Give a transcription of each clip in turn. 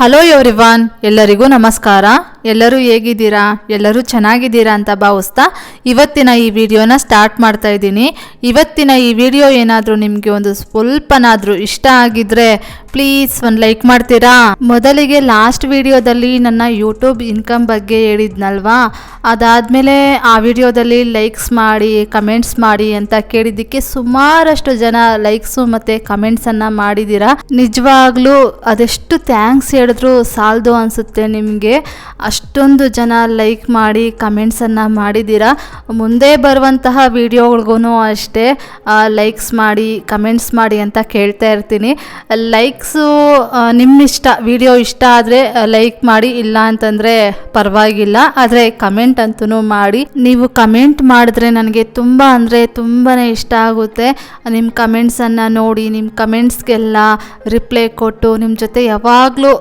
Hello everyone, ಎಲ್ಲರಿಗೂ ನಮಸ್ಕಾರ. ಎಲ್ಲರೂ ಹೇಗಿದ್ದೀರಾ? ಎಲ್ಲರೂ ಚೆನ್ನಾಗಿದ್ದೀರಾ ಅಂತ ಭಾವಿಸ್ತಾ ಇವತ್ತಿನ ಈ ವಿಡಿಯೋನ ಸ್ಟಾರ್ಟ್ ಮಾಡ್ತಾ ಇದ್ದೀನಿ. ಇವತ್ತಿನ ಈ ವಿಡಿಯೋ ಏನಾದರೂ ನಿಮಗೆ ಒಂದು ಸ್ವಲ್ಪನಾದರೂ ಇಷ್ಟ ಆಗಿದ್ರೆ ಪ್ಲೀಸ್ ಒಂದು ಲೈಕ್ ಮಾಡ್ತೀರಾ? ಮೊದಲಿಗೆ ಲಾಸ್ಟ್ ವಿಡಿಯೋದಲ್ಲಿ ನನ್ನ ಯೂಟ್ಯೂಬ್ ಇನ್ಕಮ್ ಬಗ್ಗೆ ಹೇಳಿದ್ನಲ್ವಾ, ಅದಾದಮೇಲೆ ಆ ವಿಡಿಯೋದಲ್ಲಿ ಲೈಕ್ಸ್ ಮಾಡಿ ಕಮೆಂಟ್ಸ್ ಮಾಡಿ ಅಂತ ಕೇಳಿದ್ದಕ್ಕೆ ಸುಮಾರಷ್ಟು ಜನ ಲೈಕ್ಸು ಮತ್ತು ಕಮೆಂಟ್ಸನ್ನು ಮಾಡಿದ್ದೀರಾ. ನಿಜವಾಗ್ಲೂ ಅದೆಷ್ಟು ಥ್ಯಾಂಕ್ಸ್ ಹೇಳಿದ್ರು ಸಾಲದು ಅನಿಸುತ್ತೆ. ನಿಮಗೆ ಅಷ್ಟೊಂದು ಜನ ಲೈಕ್ ಮಾಡಿ ಕಮೆಂಟ್ಸನ್ನು ಮಾಡಿದ್ದೀರಾ. ಮುಂದೆ ಬರುವಂತಹ ವಿಡಿಯೋಗಳಿಗೂ ಅಷ್ಟೇ ಲೈಕ್ಸ್ ಮಾಡಿ ಕಮೆಂಟ್ಸ್ ಮಾಡಿ ಅಂತ ಕೇಳ್ತಾ ಇರ್ತೀನಿ. ಲೈಕ್ಸು ನಿಮ್ಮಿಷ್ಟ, ವಿಡಿಯೋ ಇಷ್ಟ ಆದರೆ ಲೈಕ್ ಮಾಡಿ, ಇಲ್ಲ ಅಂತಂದರೆ ಪರವಾಗಿಲ್ಲ, ಆದರೆ ಕಮೆಂಟ್ ಅಂತೂ ಮಾಡಿ. ನೀವು ಕಮೆಂಟ್ ಮಾಡಿದ್ರೆ ನನಗೆ ತುಂಬ ಅಂದರೆ ತುಂಬಾ ಇಷ್ಟ ಆಗುತ್ತೆ. ನಿಮ್ಮ ಕಮೆಂಟ್ಸನ್ನು ನೋಡಿ ನಿಮ್ಮ ಕಮೆಂಟ್ಸ್ಗೆಲ್ಲ ರಿಪ್ಲೈ ಕೊಟ್ಟು ನಿಮ್ಮ ಜೊತೆ ಯಾವಾಗಲೂ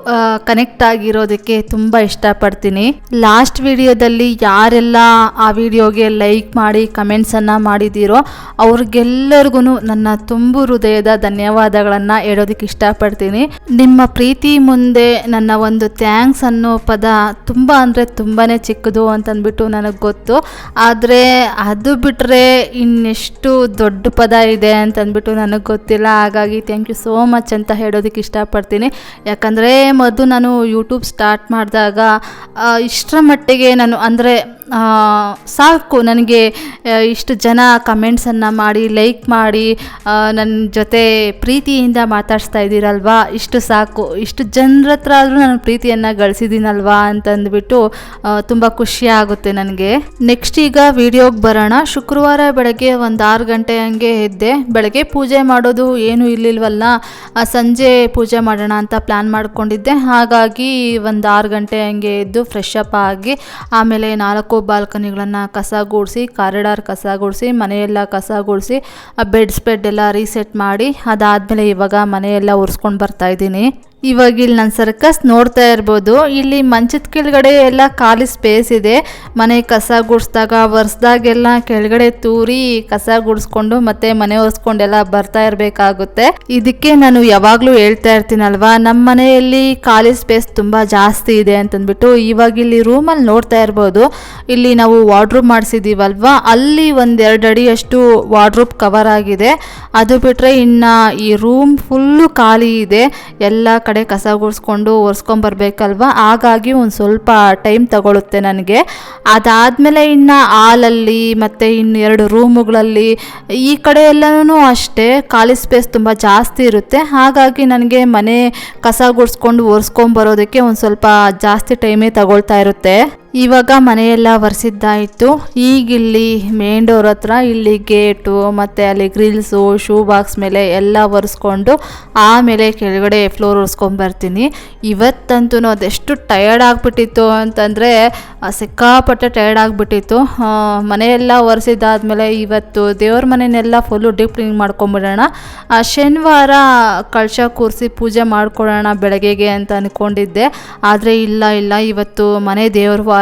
ಕನೆಕ್ಟ್ ಆಗಿರೋದಕ್ಕೆ ತುಂಬ ಇಷ್ಟಪಡ್ತೀನಿ. ಲಾಸ್ಟ್ ವಿಡಿಯೋದಲ್ಲಿ ಯಾರೆಲ್ಲ ಆ ವಿಡಿಯೋಗೆ ಲೈಕ್ ಮಾಡಿ ಕಮೆಂಟ್ಸನ್ನು ಮಾಡಿದ್ದೀರೋ ಅವ್ರಿಗೆಲ್ಲರಿಗೂ ನನ್ನ ತುಂಬ ಹೃದಯದ ಧನ್ಯವಾದಗಳನ್ನು ಹೇಳೋದಕ್ಕೆ ಇಷ್ಟಪಡ್ತೀನಿ. ನಿಮ್ಮ ಪ್ರೀತಿ ಮುಂದೆ ನನ್ನ ಒಂದು ಥ್ಯಾಂಕ್ಸ್ ಅನ್ನೋ ಪದ ತುಂಬ ಅಂದರೆ ತುಂಬಾ ಚಿಕ್ಕದು ಅಂತಂದ್ಬಿಟ್ಟು ನನಗೆ ಗೊತ್ತು. ಆದರೆ ಅದು ಬಿಟ್ಟರೆ ಇನ್ನೆಷ್ಟು ದೊಡ್ಡ ಪದ ಇದೆ ಅಂತಂದ್ಬಿಟ್ಟು ನನಗೆ ಗೊತ್ತಿಲ್ಲ. ಹಾಗಾಗಿ ಥ್ಯಾಂಕ್ ಯು ಸೋ ಮಚ್ ಅಂತ ಹೇಳೋದಕ್ಕೆ ಇಷ್ಟಪಡ್ತೀನಿ. ಯಾಕಂದರೆ ಮೊದಲು ನಾನು ಯೂಟ್ಯೂಬ್ ಸ್ಟಾರ್ಟ್ ಮಾಡಿದಾಗ ಇಷ್ಟರ ಮಟ್ಟಿಗೆ ನಾನು ಅಂದರೆ ಸಾಕು, ನನಗೆ ಇಷ್ಟು ಜನ ಕಮೆಂಟ್ಸನ್ನು ಮಾಡಿ ಲೈಕ್ ಮಾಡಿ ನನ್ನ ಜೊತೆ ಪ್ರೀತಿಯಿಂದ ಮಾತಾಡಿಸ್ತಾ ಇದ್ದೀರಲ್ವಾ, ಇಷ್ಟು ಸಾಕು. ಇಷ್ಟು ಜನರ ಹತ್ರ ಆದರೂ ನಾನು ಪ್ರೀತಿಯನ್ನು ಗಳಿಸಿದ್ದೀನಲ್ವಾ ಅಂತಂದ್ಬಿಟ್ಟು ತುಂಬ ಖುಷಿ ಆಗುತ್ತೆ ನನಗೆ. ನೆಕ್ಸ್ಟ್ ಈಗ ವಿಡಿಯೋಗೆ ಬರೋಣ. ಶುಕ್ರವಾರ ಬೆಳಗ್ಗೆ ಒಂದು 6 ಗಂಟೆ ಹಂಗೆ ಎದ್ದೆ. ಬೆಳಗ್ಗೆ ಪೂಜೆ ಮಾಡೋದು ಏನೂ ಇರಲಿಲ್ವಲ್ಲ, ಸಂಜೆ ಪೂಜೆ ಮಾಡೋಣ ಅಂತ ಪ್ಲ್ಯಾನ್ ಮಾಡ್ಕೊಂಡಿದ್ದೆ. ಹಾಗಾಗಿ ಒಂದು 6 ಗಂಟೆ ಹಂಗೆ ಎದ್ದು ಫ್ರೆಶ್ ಅಪ್ ಆಗಿ ಆಮೇಲೆ 4 ಬಾಲ್ಕನಿಗಳನ್ನು ಕಸ ಗುಡಿಸಿ, ಕಾರಿಡಾರ್ ಕಸ ಗುಡಿಸಿ, ಮನೆಯೆಲ್ಲ ಕಸ ಗುಡಿಸಿ, ಬೆಡ್ ಎಲ್ಲ ರೀಸೆಟ್ ಮಾಡಿ, ಅದಾದಮೇಲೆ ಇವಾಗ ಮನೆಯೆಲ್ಲ ಒರೆಸ್ಕೊಂಡು ಬರ್ತಾ ಇದ್ದೀನಿ. ಇವಾಗ ಇಲ್ಲಿ ನನ್ನ ಸರ್ಕಸ್ ನೋಡ್ತಾ ಇರ್ಬೋದು. ಇಲ್ಲಿ ಮಂಚದ ಕೆಳಗಡೆ ಎಲ್ಲ ಖಾಲಿ ಸ್ಪೇಸ್ ಇದೆ. ಮನೆ ಕಸ ಗುಡಿಸಿದಾಗ ಒರೆಸ್ದಾಗೆಲ್ಲ ಕೆಳಗಡೆ ತೂರಿ ಕಸ ಗುಡಿಸ್ಕೊಂಡು ಮತ್ತೆ ಮನೆ ಒರೆಸ್ಕೊಂಡೆಲ್ಲ ಬರ್ತಾ ಇರಬೇಕಾಗುತ್ತೆ. ಇದಕ್ಕೆ ನಾನು ಯಾವಾಗಲೂ ಹೇಳ್ತಾ ಇರ್ತೀನಲ್ವಾ, ನಮ್ಮ ಮನೆಯಲ್ಲಿ ಖಾಲಿ ಸ್ಪೇಸ್ ತುಂಬ ಜಾಸ್ತಿ ಇದೆ ಅಂತಂದ್ಬಿಟ್ಟು. ಇವಾಗ ಇಲ್ಲಿ ರೂಮಲ್ಲಿ ನೋಡ್ತಾ ಇರ್ಬೋದು, ಇಲ್ಲಿ ನಾವು ವಾರ್ಡ್ರೂಬ್ ಮಾಡಿಸಿದ್ದೀವಲ್ವಾ, ಅಲ್ಲಿ 1-2 ಅಡಿಯಷ್ಟು ವಾರ್ಡ್ರೂಬ್ ಕವರ್ ಆಗಿದೆ. ಅದು ಬಿಟ್ಟರೆ ಇನ್ನು ಈ ರೂಮ್ ಫುಲ್ಲು ಖಾಲಿ ಇದೆ. ಎಲ್ಲ ಕಡೆ ಕಸ ಗುಡಿಸ್ಕೊಂಡು ಒರೆಸ್ಕೊಂಬರ್ಬೇಕಲ್ವ, ಹಾಗಾಗಿ ಒಂದು ಸ್ವಲ್ಪ ಟೈಮ್ ತಗೊಳುತ್ತೆ ನನಗೆ. ಅದಾದಮೇಲೆ ಇನ್ನು ಹಾಲಲ್ಲಿ ಮತ್ತು ಇನ್ನು 2 ರೂಮುಗಳಲ್ಲಿ ಈ ಕಡೆ ಎಲ್ಲನೂ ಅಷ್ಟೇ ಖಾಲಿ ಸ್ಪೇಸ್ ತುಂಬ ಜಾಸ್ತಿ ಇರುತ್ತೆ. ಹಾಗಾಗಿ ನನಗೆ ಮನೆ ಕಸ ಗುಡಿಸ್ಕೊಂಡು ಒರೆಸ್ಕೊಂಬರೋದಕ್ಕೆ ಒಂದು ಸ್ವಲ್ಪ ಜಾಸ್ತಿ ಟೈಮೇ ತಗೊಳ್ತಾ ಇರುತ್ತೆ. ಇವಾಗ ಮನೆಯೆಲ್ಲ ಒರೆಸಿದ್ದಾಯಿತು. ಈಗಿಲ್ಲಿ ಮೇನ್ ಡೋರ್ ಹತ್ರ ಇಲ್ಲಿ ಗೇಟು ಮತ್ತು ಅಲ್ಲಿ ಗ್ರಿಲ್ಸು, ಶೂ ಬಾಕ್ಸ್ ಮೇಲೆ ಎಲ್ಲ ಒರೆಸ್ಕೊಂಡು ಆಮೇಲೆ ಕೆಳಗಡೆ ಫ್ಲೋರ್ ಒರೆಸ್ಕೊಂಬರ್ತೀನಿ. ಇವತ್ತಂತೂ ಅದೆಷ್ಟು ಟಯರ್ಡ್ ಆಗಿಬಿಟ್ಟಿತ್ತು ಅಂತಂದರೆ ಸಿಕ್ಕಾಪಟ್ಟೆ ಟಯರ್ಡ್ ಆಗಿಬಿಟ್ಟಿತ್ತು. ಮನೆಯೆಲ್ಲ ಒರೆಸಿದ್ದಾದಮೇಲೆ ಇವತ್ತು ದೇವ್ರ ಮನೆಯನ್ನೆಲ್ಲ ಫುಲ್ಲು ಡೀಪ್ ಕ್ಲೀನ್ ಮಾಡ್ಕೊಂಬಿಡೋಣ. ಶನಿವಾರ ಕಳಶ ಕೂರಿಸಿ ಪೂಜೆ ಮಾಡ್ಕೊಳ್ಳೋಣ ಬೆಳಗ್ಗೆಗೆ ಅಂತ ಅಂದ್ಕೊಂಡಿದ್ದೆ. ಆದರೆ ಇಲ್ಲ ಇವತ್ತು ಮನೆ ದೇವ್ರ ವಾರ,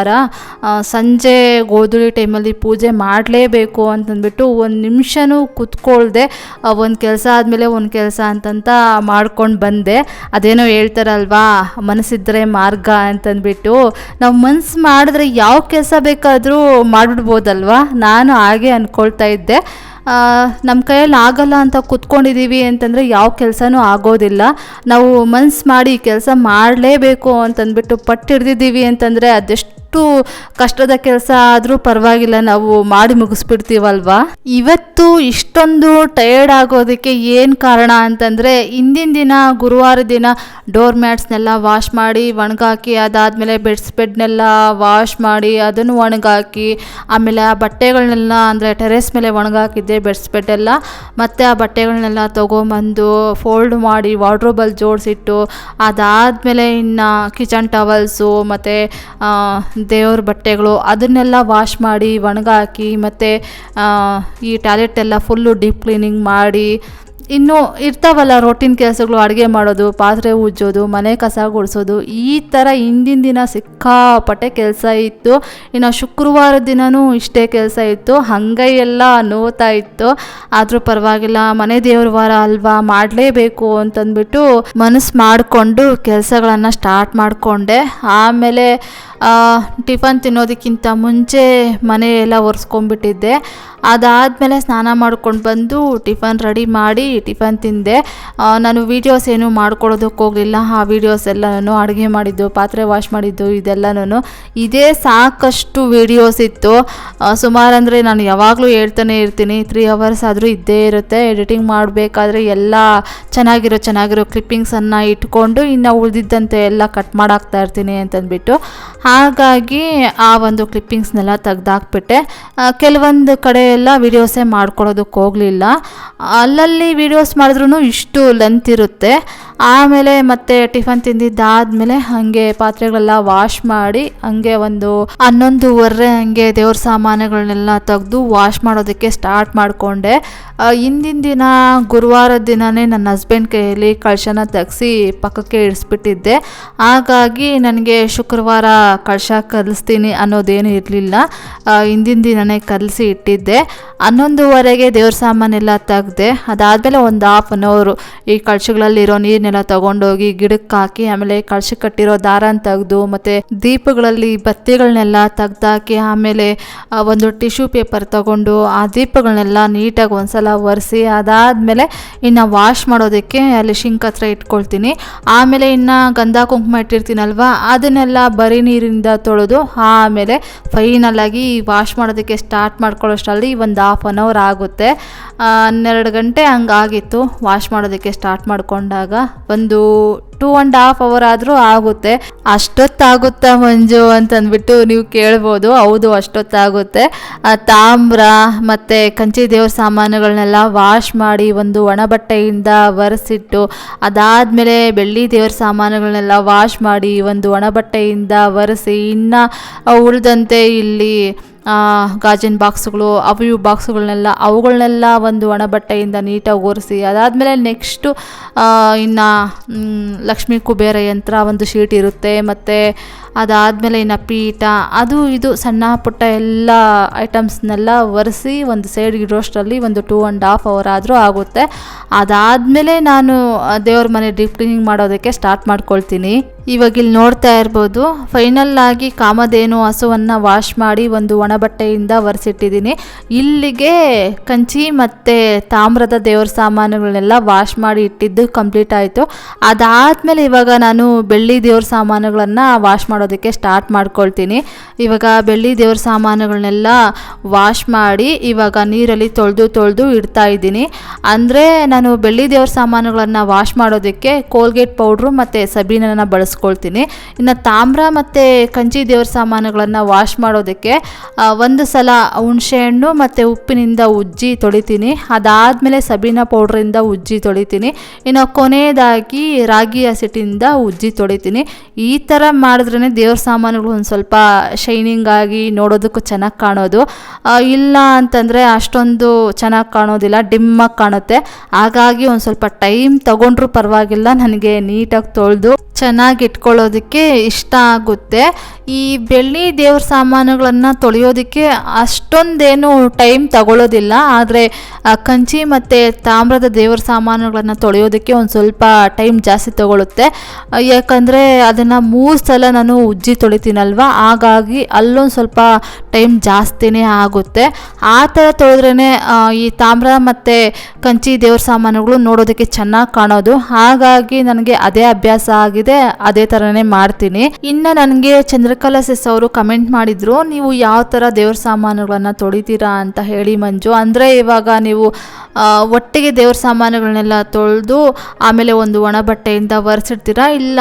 ಸಂಜೆ ಗೋಧೂಳಿ ಟೈಮಲ್ಲಿ ಪೂಜೆ ಮಾಡಲೇಬೇಕು ಅಂತಂದ್ಬಿಟ್ಟು ಒಂದು ನಿಮಿಷನೂ ಕೂತ್ಕೊಳ್ದೆ ಒಂದು ಕೆಲಸ ಆದಮೇಲೆ ಒಂದು ಕೆಲಸ ಅಂತಂತ ಮಾಡ್ಕೊಂಡು ಬಂದೆ. ಅದೇನೋ ಹೇಳ್ತಾರಲ್ವಾ, ಮನಸ್ಸಿದ್ರೆ ಮಾರ್ಗ ಅಂತಂದ್ಬಿಟ್ಟು. ನಾವು ಮನಸ್ಸು ಮಾಡಿದ್ರೆ ಯಾವ ಕೆಲಸ ಬೇಕಾದರೂ ಮಾಡಿಬಿಡ್ಬೋದಲ್ವಾ. ನಾನು ಹಾಗೆ ಅಂದ್ಕೊಳ್ತಾ ಇದ್ದೆ. ನಮ್ಮ ಕೈಯಲ್ಲಿ ಆಗಲ್ಲ ಅಂತ ಕೂತ್ಕೊಂಡಿದ್ದೀವಿ ಅಂತಂದರೆ ಯಾವ ಕೆಲಸನೂ ಆಗೋದಿಲ್ಲ. ನಾವು ಮನಸ್ಸು ಮಾಡಿ ಕೆಲಸ ಮಾಡಲೇಬೇಕು ಅಂತಂದ್ಬಿಟ್ಟು ಪಟ್ಟು ಹಿಡ್ದಿದ್ದೀವಿ ಅಂತಂದರೆ ಅದೆಷ್ಟು ಕಷ್ಟದ ಕೆಲಸ ಆದರೂ ಪರವಾಗಿಲ್ಲ, ನಾವು ಮಾಡಿ ಮುಗಿಸ್ಬಿಡ್ತೀವಲ್ವಾ. ಇವತ್ತು ಇಷ್ಟೊಂದು ಟಯರ್ಡ್ ಆಗೋದಕ್ಕೆ ಏನು ಕಾರಣ ಅಂತಂದರೆ, ಹಿಂದಿನ ದಿನ ಗುರುವಾರ ದಿನ ಡೋರ್ ಮ್ಯಾಟ್ಸ್ನೆಲ್ಲ ವಾಶ್ ಮಾಡಿ ಒಣಗಾಕಿ, ಅದಾದಮೇಲೆ ಬೆಡ್ನೆಲ್ಲ ವಾಶ್ ಮಾಡಿ ಅದನ್ನು ಒಣಗಾಕಿ, ಆಮೇಲೆ ಆ ಬಟ್ಟೆಗಳನ್ನೆಲ್ಲ ಅಂದರೆ ಟೆರೆಸ್ ಮೇಲೆ ಒಣಗಾಕಿದ್ದೆ ಬೆಡ್ ಎಲ್ಲ. ಮತ್ತು ಆ ಬಟ್ಟೆಗಳನ್ನೆಲ್ಲ ತೊಗೊಂಬಂದು ಫೋಲ್ಡ್ ಮಾಡಿ ವಾರ್ಡ್ರೋಬಲ್ಲಿ ಜೋಡಿಸಿಟ್ಟು, ಅದಾದಮೇಲೆ ಇನ್ನು ಕಿಚನ್ ಟವಲ್ಸು ಮತ್ತು ದೇವ್ರ ಬಟ್ಟೆಗಳು ಅದನ್ನೆಲ್ಲ ವಾಶ್ ಮಾಡಿ ಒಣಗಾಕಿ, ಮತ್ತು ಈ ಟಾಯ್ಲೆಟ್ ಎಲ್ಲ ಫುಲ್ಲು ಡೀಪ್ ಕ್ಲೀನಿಂಗ್ ಮಾಡಿ ಇನ್ನು ಇರ್ತಾವಲ್ಲ ರೋಟಿನ್ ಕೆಲಸಗಳು, ಅಡುಗೆ ಮಾಡೋದು, ಪಾತ್ರೆ ಉಜ್ಜೋದು, ಮನೆ ಕಸ ಗುಡಿಸೋದು, ಈ ಥರ ಹಿಂದಿನ ದಿನ ಸಿಕ್ಕಾಪಟ್ಟೆ ಕೆಲಸ ಇತ್ತು. ಇನ್ನು ಶುಕ್ರವಾರದ ದಿನವೂ ಇಷ್ಟೇ ಕೆಲಸ ಇತ್ತು. ಅಂಗೈ ಎಲ್ಲ ನೋವ್ತಾ ಇತ್ತು. ಆದರೂ ಪರವಾಗಿಲ್ಲ, ಮನೆ ದೇವ್ರ ವಾರ ಅಲ್ವಾ, ಮಾಡಲೇಬೇಕು ಅಂತಂದ್ಬಿಟ್ಟು ಮನಸ್ಸು ಮಾಡಿಕೊಂಡು ಕೆಲಸಗಳನ್ನು ಸ್ಟಾರ್ಟ್ ಮಾಡಿಕೊಂಡೆ. ಆಮೇಲೆ ಟಿಫನ್ ತಿನ್ನೋದಕ್ಕಿಂತ ಮುಂಚೆ ಮನೆ ಎಲ್ಲ ಒರೆಸ್ಕೊಂಡ್ಬಿಟ್ಟಿದ್ದೆ. ಅದಾದಮೇಲೆ ಸ್ನಾನ ಮಾಡ್ಕೊಂಡು ಬಂದು ಟಿಫನ್ ರೆಡಿ ಮಾಡಿ ಟಿಫನ್ ತಿಂದೆ. ನಾನು ವೀಡಿಯೋಸ್ ಏನೂ ಮಾಡ್ಕೊಳ್ಳೋದಕ್ಕೆ ಹೋಗಲಿಲ್ಲ. ಆ ವೀಡಿಯೋಸ್ ಎಲ್ಲನೂ ಅಡುಗೆ ಮಾಡಿದ್ದು, ಪಾತ್ರೆ ವಾಶ್ ಮಾಡಿದ್ದು ಇದೆಲ್ಲನೂ ಇದೇ ಸಾಕಷ್ಟು ವೀಡಿಯೋಸ್ ಇತ್ತು. ಸುಮಾರು ಅಂದರೆ ನಾನು ಯಾವಾಗಲೂ ಹೇಳ್ತಾನೆ ಇರ್ತೀನಿ, 3 hours ಆದರೂ ಇದ್ದೇ ಇರುತ್ತೆ. ಎಡಿಟಿಂಗ್ ಮಾಡಬೇಕಾದ್ರೆ ಎಲ್ಲ ಚೆನ್ನಾಗಿರೋ ಕ್ಲಿಪ್ಪಿಂಗ್ಸನ್ನು ಇಟ್ಕೊಂಡು ಇನ್ನು ಉಳಿದಿದ್ದಂತೆ ಎಲ್ಲ ಕಟ್ ಮಾಡಾಕ್ತಾ ಇರ್ತೀನಿ ಅಂತಂದ್ಬಿಟ್ಟು, ಹಾಗಾಗಿ ಆ ಒಂದು ಕ್ಲಿಪ್ಪಿಂಗ್ಸ್ನೆಲ್ಲ ತೆಗ್ದಾಕ್ಬಿಟ್ಟೆ. ಕೆಲವೊಂದು ಕಡೆ ಎಲ್ಲ ವೀಡಿಯೋಸೇ ಮಾಡ್ಕೊಳ್ಳೋದಕ್ಕೆ ಹೋಗಲಿಲ್ಲ. ಅಲ್ಲಲ್ಲಿ ವೀಡಿಯೋಸ್ ಮಾಡಿದ್ರೂ ಇಷ್ಟು ಲೆಂತ್ ಇರುತ್ತೆ. ಆಮೇಲೆ ಮತ್ತೆ ಟಿಫನ್ ತಿಂದಿದ್ದಾದಮೇಲೆ ಹಾಗೆ ಪಾತ್ರೆಗಳೆಲ್ಲ ವಾಶ್ ಮಾಡಿ ಹಾಗೆ ಒಂದು 11:15 ಹಾಗೆ ದೇವ್ರ ಸಾಮಾನುಗಳನ್ನೆಲ್ಲ ತೆಗೆದು ವಾಶ್ ಮಾಡೋದಕ್ಕೆ ಸ್ಟಾರ್ಟ್ ಮಾಡಿಕೊಂಡೆ. ಹಿಂದಿನ ದಿನ ಗುರುವಾರದ ದಿನವೇ ನನ್ನ ಹಸ್ಬೆಂಡ್ ಕೈಯಲ್ಲಿ ಕಳಶನ ತೆಗೆಸಿ ಪಕ್ಕಕ್ಕೆ ಇಡಿಸ್ಬಿಟ್ಟಿದ್ದೆ. ಹಾಗಾಗಿ ನನಗೆ ಶುಕ್ರವಾರ ಕಳಶ ಕಲಿಸ್ತೀನಿ ಅನ್ನೋದೇನು ಇರಲಿಲ್ಲ. ಹಿಂದಿನ ದಿನವೇ ಕಲಿಸಿ ಇಟ್ಟಿದ್ದೆ. 11:15ಗೆ ದೇವ್ರ ಸಾಮಾನೆಲ್ಲ ತೆಗೆದೆ. ಅದಾದಮೇಲೆ ಒಂದು 1/2 hour ಈ ಕಳಶಗಳಲ್ಲಿರೋ ನೀರನ್ನೆಲ್ಲ ತೊಗೊಂಡೋಗಿ ಗಿಡಕ್ಕೆ ಹಾಕಿ, ಆಮೇಲೆ ಕಳಶಕ್ಕೆ ಕಟ್ಟಿರೋ ದಾರನ ತೆಗೆದು, ಮತ್ತು ದೀಪಗಳಲ್ಲಿ ಬತ್ತಿಗಳನ್ನೆಲ್ಲ ತೆಗ್ದಾಕಿ, ಆಮೇಲೆ ಒಂದು ಟಿಶ್ಯೂ ಪೇಪರ್ ತೊಗೊಂಡು ಆ ದೀಪಗಳನ್ನೆಲ್ಲ ನೀಟಾಗಿ ಒಂದ್ಸಲ ಒರೆಸಿ, ಅದಾದಮೇಲೆ ಇನ್ನು ವಾಶ್ ಮಾಡೋದಕ್ಕೆ ಅಲ್ಲಿ ಶಿಂಕ್ ಹತ್ರ ಇಟ್ಕೊಳ್ತೀನಿ. ಆಮೇಲೆ ಇನ್ನು ಗಂಧ ಕುಂಕುಮ ಇಟ್ಟಿರ್ತೀನಲ್ವ, ಅದನ್ನೆಲ್ಲ ಬರೀ ನೀರಿಂದ ತೊಳೆದು ಆಮೇಲೆ ಫೈನಲಾಗಿ ವಾಶ್ ಮಾಡೋದಕ್ಕೆ ಸ್ಟಾರ್ಟ್ ಮಾಡ್ಕೊಳ್ಳೋಷ್ಟರಲ್ಲಿ ಒಂದು 1/2 hour ಆಗುತ್ತೆ. 12 ಗಂಟೆ ಹಂಗಾಗಿತ್ತು ವಾಶ್ ಮಾಡೋದಕ್ಕೆ ಸ್ಟಾರ್ಟ್ ಮಾಡಿಕೊಂಡಾಗ. ಒಂದು 2.5 hour ಆದರೂ ಆಗುತ್ತೆ. ಅಷ್ಟೊತ್ತಾಗುತ್ತಾ ಮಂಜು ಅಂತಂದ್ಬಿಟ್ಟು ನೀವು ಕೇಳ್ಬೋದು. ಹೌದು, ಅಷ್ಟೊತ್ತಾಗುತ್ತೆ. ತಾಮ್ರ ಮತ್ತು ಕಂಚಿ ದೇವ್ರ ಸಾಮಾನುಗಳನ್ನೆಲ್ಲ ವಾಶ್ ಮಾಡಿ ಒಂದು ಒಣ ಬಟ್ಟೆಯಿಂದ ಒರೆಸಿಟ್ಟು, ಅದಾದಮೇಲೆ ಬೆಳ್ಳಿ ದೇವ್ರ ಸಾಮಾನುಗಳನ್ನೆಲ್ಲ ವಾಶ್ ಮಾಡಿ ಒಂದು ಒಣ ಬಟ್ಟೆಯಿಂದ ಒರೆಸಿ, ಇನ್ನು ಉಳಿದಂತೆ ಇಲ್ಲಿ ಗಾಜಿನ ಬಾಕ್ಸ್ಗಳು ಇವು ಅವುಗಳನ್ನೆಲ್ಲ ಒಂದು ಒಣ ಬಟ್ಟೆಯಿಂದ ನೀಟಾಗಿ ಒರೆಸಿ, ಅದಾದಮೇಲೆ ನೆಕ್ಸ್ಟು ಇನ್ನು ಲಕ್ಷ್ಮೀ ಕುಬೇರ ಯಂತ್ರ ಒಂದು ಶೀಟ್ ಇರುತ್ತೆ, ಮತ್ತು ಅದಾದಮೇಲೆ ಇನ್ನು ಪೀಠ, ಅದು ಇದು ಸಣ್ಣ ಪುಟ್ಟ ಎಲ್ಲ ಐಟಮ್ಸ್ನೆಲ್ಲ ಒರೆಸಿ ಒಂದು ಸೈಡ್ ಇಡೋಷ್ಟರಲ್ಲಿ ಒಂದು 2.5 hour ಆದರೂ ಆಗುತ್ತೆ. ಅದಾದಮೇಲೆ ನಾನು ದೇವ್ರ ಮನೆ ಡೀಪ್ ಕ್ಲೀನಿಂಗ್ ಮಾಡೋದಕ್ಕೆ ಸ್ಟಾರ್ಟ್ ಮಾಡ್ಕೊಳ್ತೀನಿ. ಇವಾಗ ಇಲ್ಲಿ ನೋಡ್ತಾ ಇರ್ಬೋದು, ಫೈನಲ್ ಆಗಿ ಕಾಮಧೇನು ಹಸುವನ್ನು ವಾಶ್ ಮಾಡಿ ಒಂದು ಒಣ ಬಟ್ಟೆಯಿಂದ ಒರೆಸಿಟ್ಟಿದ್ದೀನಿ. ಇಲ್ಲಿಗೆ ಕಂಚಿ ಮತ್ತು ತಾಮ್ರದ ದೇವ್ರ ಸಾಮಾನುಗಳನ್ನೆಲ್ಲ ವಾಶ್ ಮಾಡಿ ಇಟ್ಟಿದ್ದು ಕಂಪ್ಲೀಟ್ ಆಯಿತು. ಅದಾದಮೇಲೆ ಇವಾಗ ನಾನು ಬೆಳ್ಳಿ ದೇವ್ರ ಸಾಮಾನುಗಳನ್ನು ವಾಶ್ ಮಾಡೋದಕ್ಕೆ ಸ್ಟಾರ್ಟ್ ಮಾಡ್ಕೊಳ್ತೀನಿ. ಇವಾಗ ಬೆಳ್ಳಿ ದೇವ್ರ ಸಾಮಾನುಗಳನ್ನೆಲ್ಲ ವಾಶ್ ಮಾಡಿ ಇವಾಗ ನೀರಲ್ಲಿ ತೊಳೆದು ಇಡ್ತಾ ಇದ್ದೀನಿ. ಅಂದರೆ ನಾನು ಬೆಳ್ಳಿ ದೇವ್ರ ಸಾಮಾನುಗಳನ್ನು ವಾಶ್ ಮಾಡೋದಕ್ಕೆ ಕೋಲ್ಗೇಟ್ ಪೌಡ್ರು ಮತ್ತು ಸಬೀನನ್ನು ಬಳಸ್ಕೊಳ್ತೀನಿ. ಇನ್ನು ತಾಮ್ರ ಮತ್ತು ಕಂಚಿ ದೇವ್ರ ಸಾಮಾನುಗಳನ್ನು ವಾಶ್ ಮಾಡೋದಕ್ಕೆ ಒಂದು ಸಲ ಹುಣಸೆಹಣ್ಣು ಮತ್ತು ಉಪ್ಪಿನಿಂದ ಉಜ್ಜಿ ತೊಳಿತೀನಿ. ಅದಾದಮೇಲೆ ಸಬೀನಾ ಪೌಡ್ರಿಂದ ಉಜ್ಜಿ ತೊಳಿತೀನಿ. ಇನ್ನು ಕೊನೆಯದಾಗಿ ರಾಗಿ ಹಸಿಟ್ಟಿಂದ ಉಜ್ಜಿ ತೊಳಿತೀನಿ. ಈ ಥರ ಮಾಡಿದ್ರೇ ದೇವ್ರ ಸಾಮಾನುಗಳು ಒಂದು ಸ್ವಲ್ಪ ಶೈನಿಂಗ್ ಆಗಿ ನೋಡೋದಕ್ಕೂ ಚೆನ್ನಾಗಿ ಕಾಣೋದು. ಇಲ್ಲ ಅಂತಂದರೆ ಅಷ್ಟೊಂದು ಚೆನ್ನಾಗಿ ಕಾಣೋದಿಲ್ಲ, ಡಿಮ್ಮಾಗಿ ಕಾಣುತ್ತೆ. ಹಾಗಾಗಿ ಒಂದು ಸ್ವಲ್ಪ ಟೈಮ್ ತಗೊಂಡ್ರೂ ಪರವಾಗಿಲ್ಲ, ನನಗೆ ನೀಟಾಗಿ ತೊಳೆದು ಚೆನ್ನಾಗಿ ಇಟ್ಕೊಳ್ಳೋದಕ್ಕೆ ಇಷ್ಟ ಆಗುತ್ತೆ. ಈ ಬೆಳ್ಳಿ ದೇವ್ರ ಸಾಮಾನುಗಳನ್ನು ತೊಳೆಯೋದಕ್ಕೆ ಅಷ್ಟೊಂದೇನು ಟೈಮ್ ತಗೊಳ್ಳೋದಿಲ್ಲ. ಆದರೆ ಕಂಚಿ ಮತ್ತು ತಾಮ್ರದ ದೇವ್ರ ಸಾಮಾನುಗಳನ್ನು ತೊಳೆಯೋದಕ್ಕೆ ಒಂದು ಸ್ವಲ್ಪ ಟೈಮ್ ಜಾಸ್ತಿ ತಗೊಳ್ಳುತ್ತೆ. ಯಾಕಂದರೆ ಅದನ್ನು 3 ಸಲ ನಾನು ಉಜ್ಜಿ ತೊಳಿತೀನಲ್ವ, ಹಾಗಾಗಿ ಅಲ್ಲೊಂದು ಸ್ವಲ್ಪ ಟೈಮ್ ಜಾಸ್ತಿನೇ ಆಗುತ್ತೆ. ಆ ಥರ ತೊಳೆದ್ರೇ ಈ ತಾಮ್ರ ಮತ್ತು ಕಂಚಿ ದೇವ್ರ ಸಾಮಾನುಗಳು ನೋಡೋದಕ್ಕೆ ಚೆನ್ನಾಗಿ ಕಾಣೋದು. ಹಾಗಾಗಿ ನನಗೆ ಅದೇ ಅಭ್ಯಾಸ ಆಗಿದೆ, ಅದೇ ಥರನೇ ಮಾಡ್ತೀನಿ. ಇನ್ನು ನನಗೆ ಚಂದ್ರಕಲಾ ಸಿಸ್ ಅವರು ಕಮೆಂಟ್ ಮಾಡಿದ್ರು, ನೀವು ಯಾವ ಥರ ದೇವ್ರ ಸಾಮಾನುಗಳನ್ನು ತೊಳಿತೀರಾ ಅಂತ ಹೇಳಿ ಮಂಜು. ಅಂದರೆ ಇವಾಗ ನೀವು ಒಟ್ಟಿಗೆ ದೇವ್ರ ಸಾಮಾನುಗಳನ್ನೆಲ್ಲ ತೊಳೆದು ಆಮೇಲೆ ಒಂದು ಒಣ ಬಟ್ಟೆಯಿಂದ ಒರೆಸಿಡ್ತೀರಾ, ಇಲ್ಲ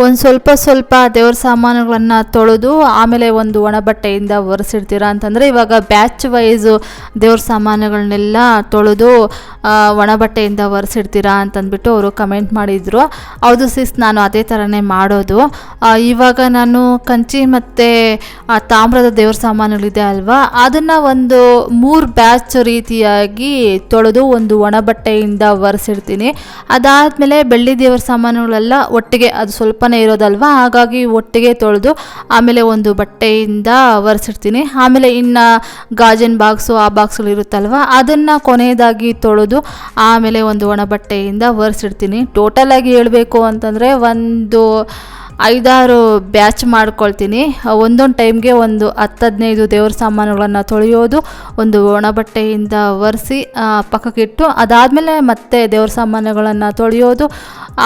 ಒಂದು ಸ್ವಲ್ಪ ದೇವ್ರ ಸಾಮಾನುಗಳನ್ನು ತೊಳೆದು ಆಮೇಲೆ ಒಂದು ಒಣ ಬಟ್ಟೆಯಿಂದ ಒರೆಸಿಡ್ತೀರಾ ಅಂತಂದರೆ, ಇವಾಗ ಬ್ಯಾಚ್ ವೈಸು ದೇವ್ರ ಸಾಮಾನುಗಳನ್ನೆಲ್ಲ ತೊಳೆದು ಒಣ ಬಟ್ಟೆಯಿಂದ ಒರೆಸಿಡ್ತೀರಾ ಅಂತಂದ್ಬಿಟ್ಟು ಅವರು ಕಮೆಂಟ್ ಮಾಡಿದರು. ಹೌದು ಸಿಸ್, ನಾನು ಅದೇ ಥರನೇ ಮಾಡೋದು. ಇವಾಗ ನಾನು ಕಂಚಿ ಮತ್ತು ತಾಮ್ರದ ದೇವ್ರ ಸಾಮಾನುಗಳಿದೆ ಅಲ್ವಾ, ಅದನ್ನು ಒಂದು 3 ಬ್ಯಾಚ್ ರೀತಿಯಾಗಿ ತೊಳೆದು ಒಂದು ಒಣ ಬಟ್ಟೆಯಿಂದ ಒರೆಸಿಡ್ತೀನಿ. ಅದಾದಮೇಲೆ ಬೆಳ್ಳಿ ದೇವ್ರ ಸಾಮಾನುಗಳೆಲ್ಲ ಒಟ್ಟಿಗೆ, ಅದು ಸ್ವಲ್ಪನೇ ಇರೋದಲ್ವ, ಹಾಗಾಗಿ ಒಟ್ಟಿಗೆ ತೊಳೆದು ಆಮೇಲೆ ಒಂದು ಬಟ್ಟೆಯಿಂದ ಒರೆಸಿಡ್ತೀನಿ. ಆಮೇಲೆ ಇನ್ನು ಗಾಜಿನ ಬಾಕ್ಸು ಆ ಬಾಕ್ಸ್ಗಳು ಇರುತ್ತಲ್ವ, ಅದನ್ನು ಕೊನೆಯದಾಗಿ ತೊಳೆದು ಆಮೇಲೆ ಒಂದು ಒಣ ಬಟ್ಟೆಯಿಂದ ಒರೆಸಿಡ್ತೀನಿ. ಟೋಟಲಾಗಿ ಹೇಳಬೇಕು ಅಂತಂದರೆ ಒಂದು 5-6 ಬ್ಯಾಚ್ ಮಾಡ್ಕೊಳ್ತೀನಿ. ಒಂದೊಂದು ಟೈಮ್ಗೆ ಒಂದು 10-15 ದೇವ್ರ ಸಾಮಾನುಗಳನ್ನು ತೊಳೆಯೋದು, ಒಂದು ಒಣ ಬಟ್ಟೆಯಿಂದ ಒರೆಸಿ ಪಕ್ಕಕ್ಕಿಟ್ಟು, ಅದಾದಮೇಲೆ ಮತ್ತೆ ದೇವ್ರ ಸಾಮಾನುಗಳನ್ನು ತೊಳೆಯೋದು,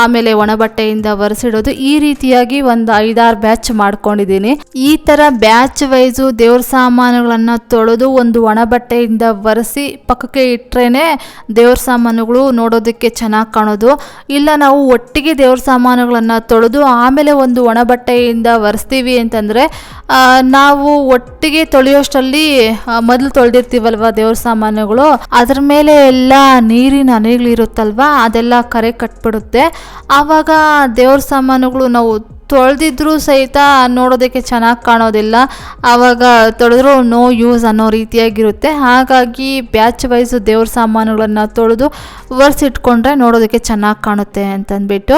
ಆಮೇಲೆ ಒಣ ಬಟ್ಟೆಯಿಂದ ಒರೆಸಿಡೋದು. ಈ ರೀತಿಯಾಗಿ ಒಂದು 5-6 ಬ್ಯಾಚ್ ಮಾಡ್ಕೊಂಡಿದ್ದೀನಿ. ಈ ಥರ ಬ್ಯಾಚ್ ವೈಸು ದೇವ್ರ ಸಾಮಾನುಗಳನ್ನು ತೊಳೆದು ಒಂದು ಒಣ ಬಟ್ಟೆಯಿಂದ ಒರೆಸಿ ಪಕ್ಕಕ್ಕೆ ಇಟ್ಟರೆ ದೇವ್ರ ಸಾಮಾನುಗಳು ನೋಡೋದಕ್ಕೆ ಚೆನ್ನಾಗಿ ಕಾಣೋದು. ಇಲ್ಲ ನಾವು ಒಟ್ಟಿಗೆ ದೇವ್ರ ಸಾಮಾನುಗಳನ್ನು ತೊಳೆದು ಆಮೇಲೆ ಒಂದು ಒಣ ಬಟ್ಟೆಯಿಂದ ಒರೆಸ್ತೀವಿ ಅಂತಂದರೆ, ನಾವು ಒಟ್ಟಿಗೆ ತೊಳೆಯೋಷ್ಟರಲ್ಲಿ ಮೊದಲು ತೊಳೆದಿರ್ತೀವಲ್ವ ದೇವ್ರ ಸಾಮಾನುಗಳು, ಅದ್ರ ಮೇಲೆ ಎಲ್ಲ ನೀರಿನ ಹನಿಗಳಿರುತ್ತಲ್ವ, ಅದೆಲ್ಲ ಕರೆ ಕಟ್ಬಿಡುತ್ತೆ. ಆವಾಗ ದೇವ್ರ ಸಾಮಾನುಗಳು ನಾವು ತೊಳೆದಿದ್ರೂ ಸಹಿತ ನೋಡೋದಕ್ಕೆ ಚೆನ್ನಾಗಿ ಕಾಣೋದಿಲ್ಲ. ಆವಾಗ ತೊಳೆದ್ರೂ ನೋ ಯೂಸ್ ಅನ್ನೋ ರೀತಿಯಾಗಿರುತ್ತೆ. ಹಾಗಾಗಿ ಬ್ಯಾಚ್ ವೈಸ್ ದೇವ್ರ ಸಾಮಾನುಗಳನ್ನು ತೊಳೆದು ಒರೆಸಿಟ್ಕೊಂಡ್ರೆ ನೋಡೋದಕ್ಕೆ ಚೆನ್ನಾಗಿ ಕಾಣುತ್ತೆ ಅಂತಂದ್ಬಿಟ್ಟು